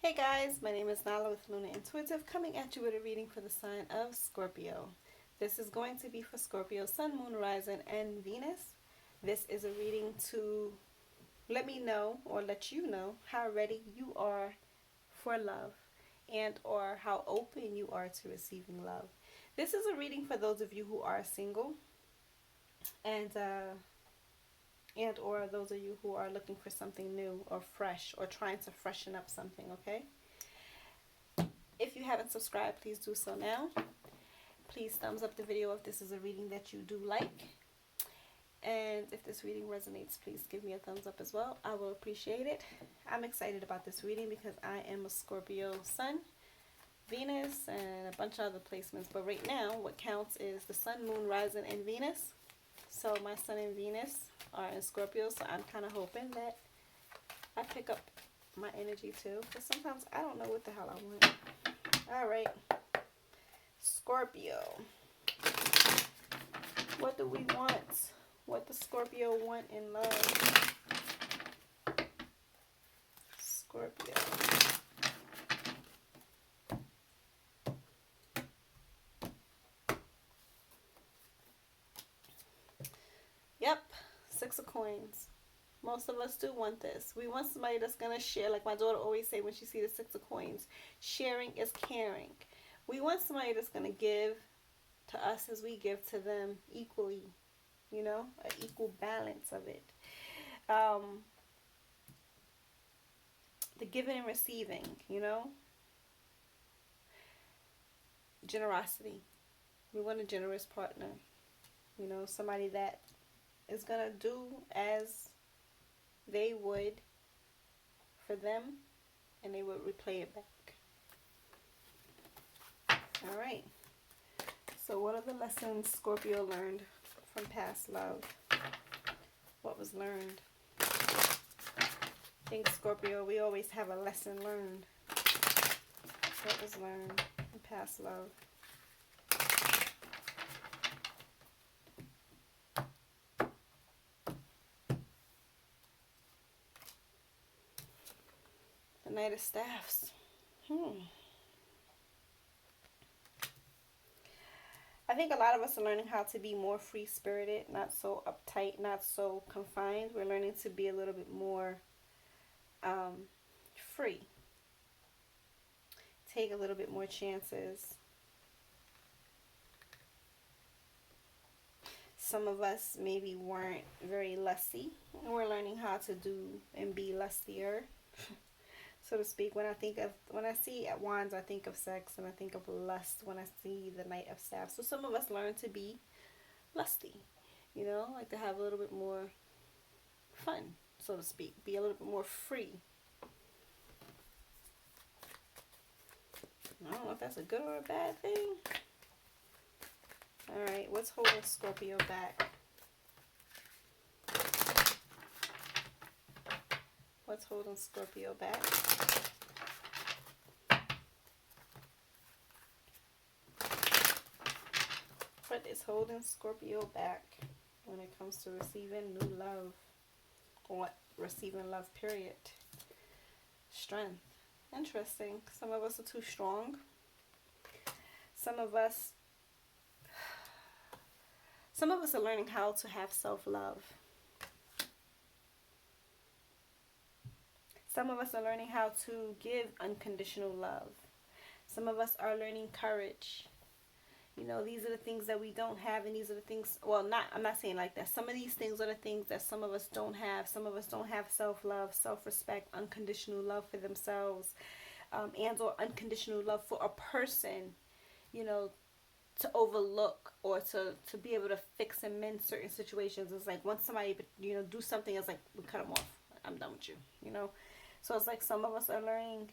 Hey guys, my name is Nala with Luna Intuitive, coming at you with a reading for the sign of Scorpio. This is going to be for Scorpio, Sun, Moon, Rising, and Venus. This is a reading to let me know or let you know how ready you are for love and or how open you are to receiving love. This is a reading for those of you who are single and or those of you who are looking for something new or fresh or trying to freshen up something, okay? If you haven't subscribed, please do so now. Please thumbs up the video if this is a reading that you do like. And if this reading resonates, please give me a thumbs up as well. I will appreciate it. I'm excited about this reading because I am a Scorpio Sun, Venus, and a bunch of other placements. But right now, what counts is the Sun, Moon, Rising, and Venus. So my Sun and Venus are in Scorpio, so I'm kind of hoping that I pick up my energy too. Because sometimes I don't know what the hell I want. Alright, Scorpio. What do we want? What does Scorpio want in love? Scorpio. Yep, Six of Coins. Most of us do want this. We want somebody that's going to share. Like my daughter always say when she sees the Six of Coins, sharing is caring. We want somebody that's going to give to us as we give to them equally. You know, an equal balance of it. The giving and receiving, you know. Generosity. We want a generous partner. You know, somebody that is going to do as they would for them, and they would replay it back. Alright. So what are the lessons Scorpio learned from past love? What was learned? I think Scorpio, we always have a lesson learned. What was learned from past love? The Knight of Staffs. I think a lot of us are learning how to be more free-spirited, not so uptight, not so confined. We're learning to be a little bit more free. Take a little bit more chances. Some of us maybe weren't very lusty, and we're learning how to do and be lustier, so to speak. When I see wands, I think of sex, and I think of lust when I see the Knight of Staffs. So some of us learn to be lusty, you know, like to have a little bit more fun, so to speak, be a little bit more free. I don't know if that's a good or a bad thing. Alright, what's holding Scorpio back? What's holding Scorpio back? What is holding Scorpio back when it comes to receiving new love? Or receiving love, period. Strength. Interesting. Some of us are too strong. Some of us are learning how to have self-love. Some of us are learning how to give unconditional love. Some of us are learning courage. You know, these are the things that we don't have, and these are the things, well, I'm not saying like that. Some of these things are the things that some of us don't have. Some of us don't have self-love, self-respect, unconditional love for themselves, and or unconditional love for a person, you know, to overlook or to be able to fix and mend certain situations. It's like once somebody, you know, do something, it's like, we cut them off. I'm done with you, you know. So it's like some of us are learning.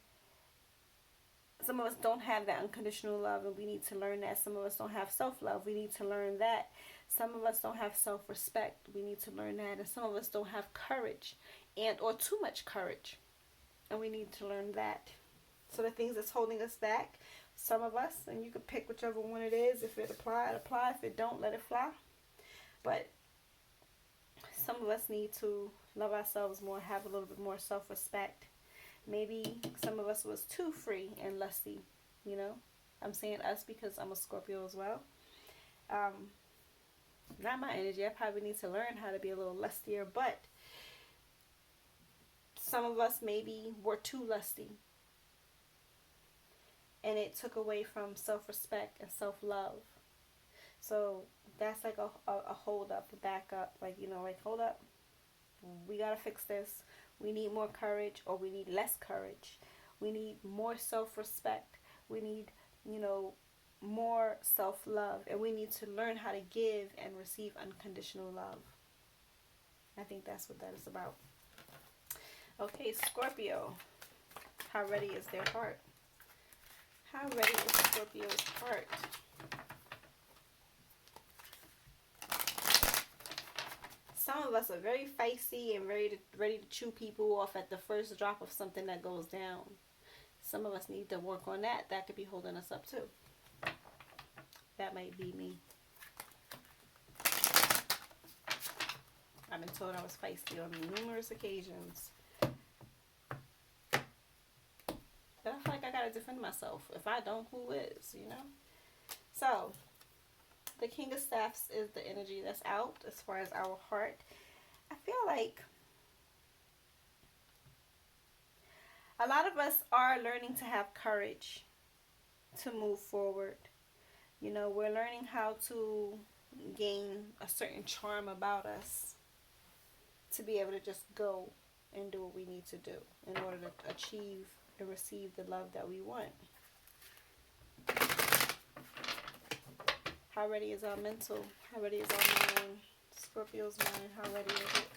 Some of us don't have that unconditional love, and we need to learn that. Some of us don't have self-love. We need to learn that. Some of us don't have self-respect. We need to learn that. And some of us don't have courage and or too much courage, and we need to learn that. So the things that's holding us back, some of us, and you can pick whichever one it is. If it apply, it apply. If it don't, let it fly. But some of us need to love ourselves more, have a little bit more self-respect, Maybe some of us was too free and lusty, you know. I'm saying us because I'm a Scorpio as well. Not my energy. I probably need to learn how to be a little lustier, but some of us maybe were too lusty. And it took away from self-respect and self-love. So that's like a hold up, a back up. Like, you know, like, hold up. We got to fix this. We need more courage, or we need less courage. We need more self-respect. We need, you know, more self-love. And we need to learn how to give and receive unconditional love. I think that's what that is about. Okay, Scorpio. How ready is their heart? How ready is Scorpio's heart? Some of us are very feisty and ready to chew people off at the first drop of something that goes down. Some of us need to work on that. That could be holding us up too. That might be me. I've been told I was feisty on numerous occasions. But I feel like I gotta defend myself. If I don't, who is, you know? So, the King of Staffs is the energy that's out as far as our heart. I feel like a lot of us are learning to have courage to move forward. You know, we're learning how to gain a certain charm about us to be able to just go and do what we need to do in order to achieve and receive the love that we want. How ready is our mental? How ready is our mind? Scorpio's mind, how ready is it?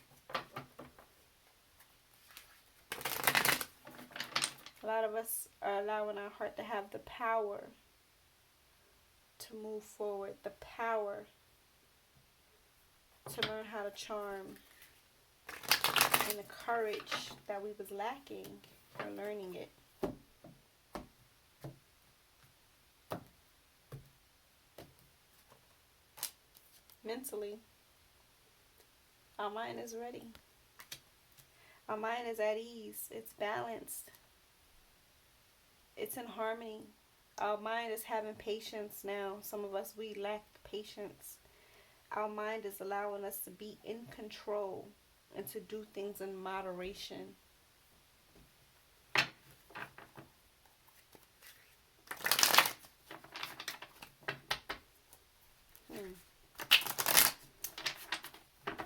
A lot of us are allowing our heart to have the power to move forward, the power to learn how to charm, and the courage that we was lacking. We're learning it. Mentally, our mind is ready. Our mind is at ease. It's balanced. It's in harmony. Our mind is having patience now. Some of us, we lack patience. Our mind is allowing us to be in control and to do things in moderation.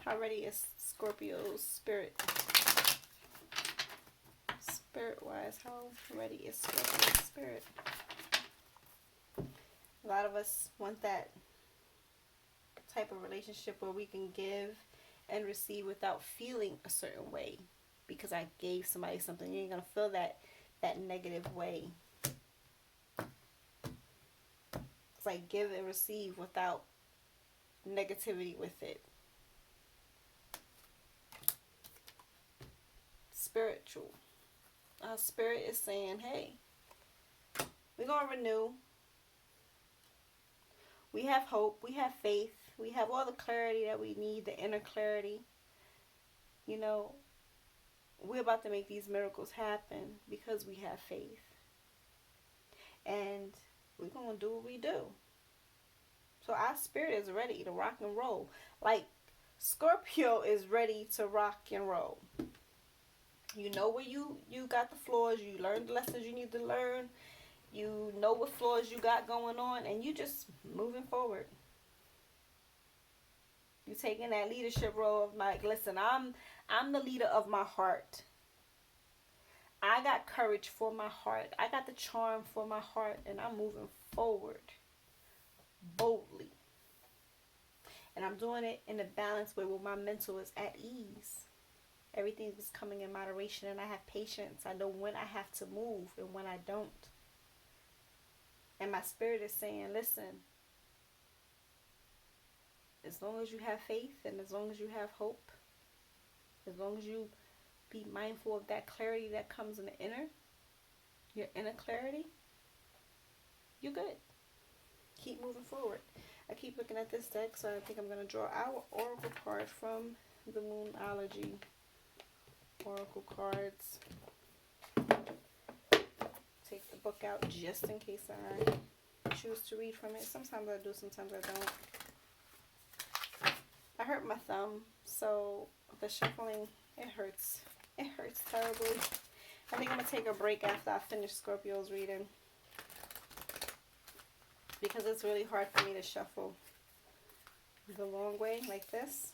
How ready is Scorpio's spirit? Spirit-wise, how ready is Scorpio's spirit? A lot of us want that type of relationship where we can give and receive without feeling a certain way. Because I gave somebody something, you ain't going to feel that negative way. It's like give and receive without negativity with it. Spiritual. Our spirit is saying, hey, we're going to renew. We have hope. We have faith. We have all the clarity that we need, the inner clarity. You know, we're about to make these miracles happen because we have faith. And we're going to do what we do. So our spirit is ready to rock and roll. Like Scorpio is ready to rock and roll. You know where you got the flaws. You learned the lessons you need to learn. You know what flaws you got going on. And you just moving forward. You taking that leadership role of like, listen, I'm the leader of my heart. I got courage for my heart. I got the charm for my heart. And I'm moving forward boldly. And I'm doing it in a balanced way where my mental is at ease. Everything is coming in moderation and I have patience. I know when I have to move and when I don't. And my spirit is saying, listen, as long as you have faith and as long as you have hope, as long as you be mindful of that clarity that comes in the inner, your inner clarity, you're good. Keep moving forward. I keep looking at this deck, so I think I'm going to draw our oracle card from the Moonology Oracle cards. book out just in case I choose to read from it. Sometimes I do, sometimes I don't. I hurt my thumb, so the shuffling, it hurts. It hurts terribly. I think I'm going to take a break after I finish Scorpio's reading, because it's really hard for me to shuffle the long way like this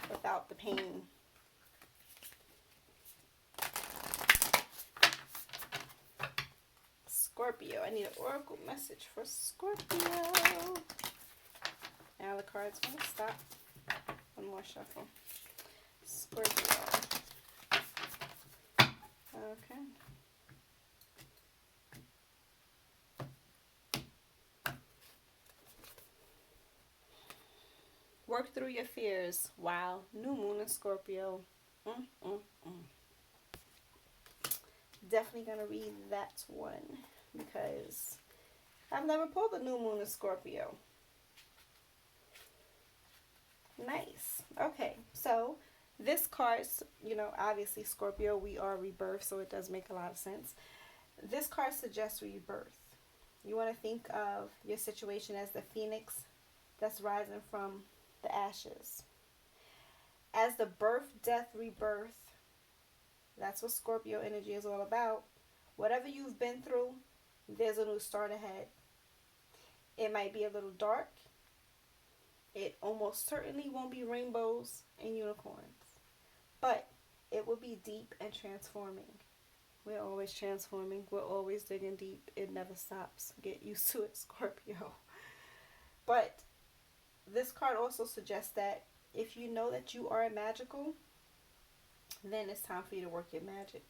without the pain. Scorpio. I need an oracle message for Scorpio. Now the cards want to stop. One more shuffle. Scorpio. Okay. Work through your fears. Wow. New moon in Scorpio. Definitely going to read that one, because I've never pulled a new moon in Scorpio. Nice. Okay, so this card, you know, obviously Scorpio, we are rebirth, so it does make a lot of sense. This card suggests rebirth. You want to think of your situation as the phoenix that's rising from the ashes. As the birth, death, rebirth, that's what Scorpio energy is all about. Whatever you've been through, there's a new start ahead. It might be a little dark. It almost certainly won't be rainbows and unicorns, but it will be deep and transforming. We're always transforming. We're always digging deep. It never stops. Get used to it, Scorpio. But this card also suggests that if you know that you are magical, then it's time for you to work your magic.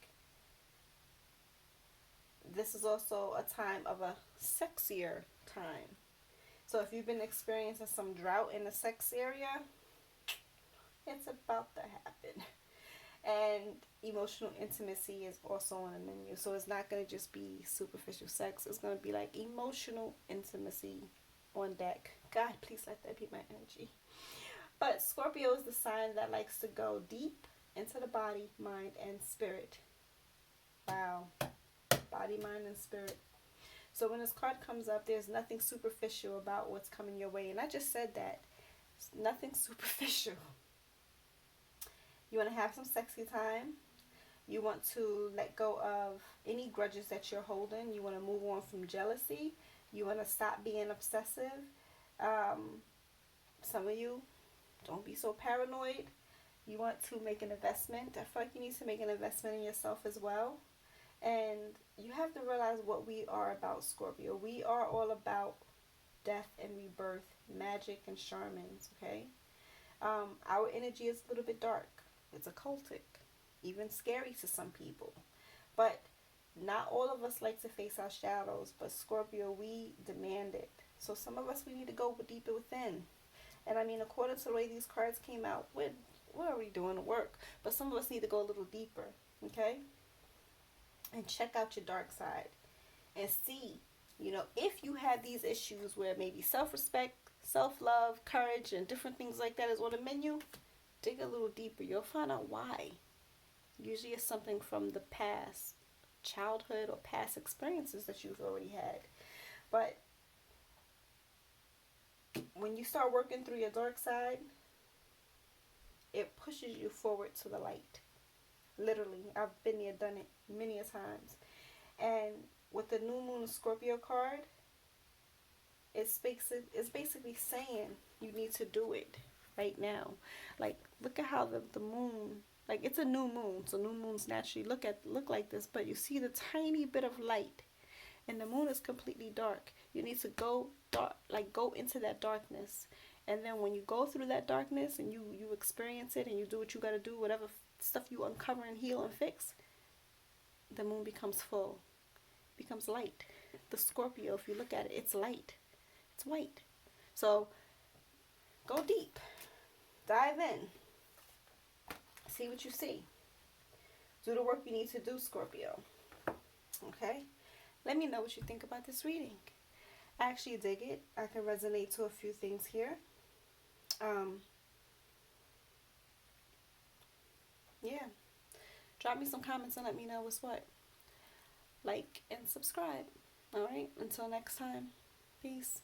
This is also a time of a sexier time. So if you've been experiencing some drought in the sex area, it's about to happen. And emotional intimacy is also on the menu. So it's not going to just be superficial sex. It's going to be like emotional intimacy on deck. God, please let that be my energy. But Scorpio is the sign that likes to go deep into the body, mind, and spirit. Wow. Body, mind, and spirit. So when this card comes up, there's nothing superficial about what's coming your way. And I just said that. It's nothing superficial. You want to have some sexy time. You want to let go of any grudges that you're holding. You want to move on from jealousy. You want to stop being obsessive. Some of you, don't be so paranoid. You want to make an investment. I feel like you need to make an investment in yourself as well. And you have to realize what we are about, Scorpio. We are all about death and rebirth, magic and shamans, okay? Our energy is a little bit dark. It's occultic, even scary to some people. But not all of us like to face our shadows, but Scorpio, we demand it. So some of us, we need to go deeper within. And I mean, according to the way these cards came out, we're already doing the work. But some of us need to go a little deeper, okay? And check out your dark side and see, you know, if you have these issues where maybe self-respect, self-love, courage, and different things like that is on the menu, dig a little deeper. You'll find out why. Usually it's something from the past, childhood or past experiences that you've already had. But when you start working through your dark side, it pushes you forward to the light. Literally, I've been there, done it many a times. And with the new moon Scorpio card, it's basically saying you need to do it right now. Like, look at how the moon, like, it's a new moon, so new moons naturally look like this, but you see the tiny bit of light, and the moon is completely dark. You need to go dark, like go into that darkness, and then when you go through that darkness and you experience it and you do what you got to do, whatever stuff you uncover and heal and fix, the moon becomes full, becomes light. The Scorpio, if you look at it, it's light, it's white. So go deep, dive in, see what you see, do the work you need to do, Scorpio. Okay, let me know what you think about this reading. I actually dig it. I can resonate to a few things here. Yeah, drop me some comments and let me know what's what. like, and subscribe. All right, until next time. Peace.